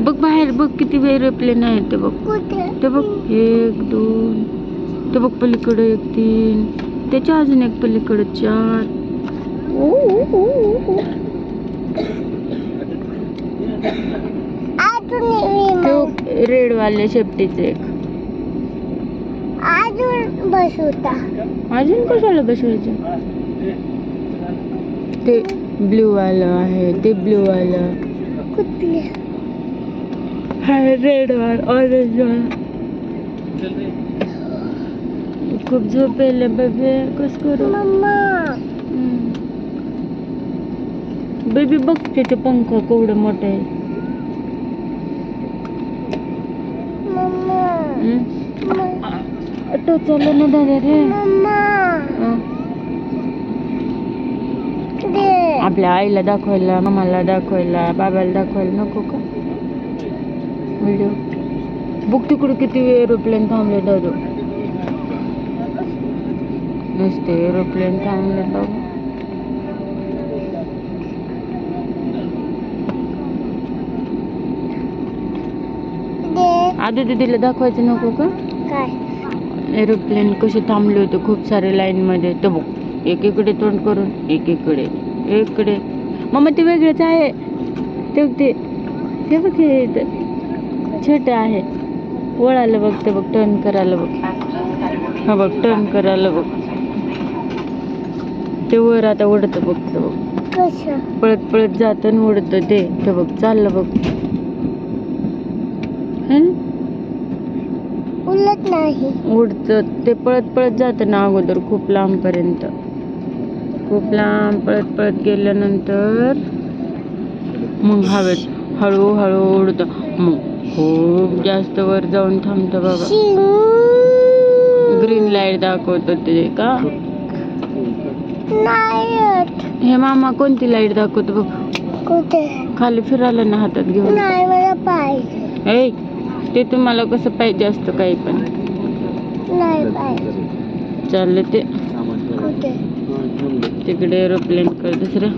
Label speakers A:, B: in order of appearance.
A: बघ बाहेर बघ किती एरोप्लेन आहे ते बघ. ते बघ 1 2 ते बघ पलीकडे 1 3 त्याच्या अजून एक पलीकडे 4. रेड वाले शेपटीचे एक
B: अजून बसवता.
A: अजून कशाला बसवायचं? ते ब्ल्यू वालं आहे ते ब्ल्यू वालं.
B: कुठले?
A: हा रेड वाला ऑरेंज वाला. खूप झोप येईल बेबी. कस करू
B: मम्मा?
A: बेबी बघ तिथे पंख केवढं मोठं आहे. टोचायला ना दादा रे. आपल्या आईला दाखवायला, मामाला दाखवायला, बाबाला दाखवायला नको का व्हिडिओ? बघ तिकडे किती एरोप्लेन थांबले दादू. नुसते एरोप्लेन थांबले बाबा. आधी दीदीला दाखवायचं नको का?
B: काय?
A: एरोप्लेन कसे थांबले होते खूप सारे लाईन मध्ये. तर बघ एकीकडे तोंड करून एकीकडे इकडे. मम्मा ते वेगळंच आहे. ते बघ हे छोट आहे. वळालं बघ ते बघ. टर्न करायला बघ. हा बघ टर्न करायला बघ. ते वर आता उडतं बघ. ते बघ पळत पळत जात आणि उडतं ते बघ. चाललं बघ.
B: उलट नाही
A: उडतं ते पळत पळत जातं ना अगोदर खूप लांब पर्यंत. खूप लांब पळत पळत गेल्यानंतर मग हवेत हळूहळू उडतं. मग खूप जास्त वर जाऊन थांबतं बाबा. ग्रीन लाईट दाखवतं ते का? हे मामा कोणती लाईट दाखवतो बघ.
B: कुठे?
A: खाली फिरायला ना हातात घेऊन.
B: नाही मला पाहिजे.
A: ते तुम्हाला कसं पाहिजे असतं काही पण.
B: नाही पाहिजे.
A: चाललं ते
B: कुठे?
A: तिकडे एरोप्लेन कर दुसरं.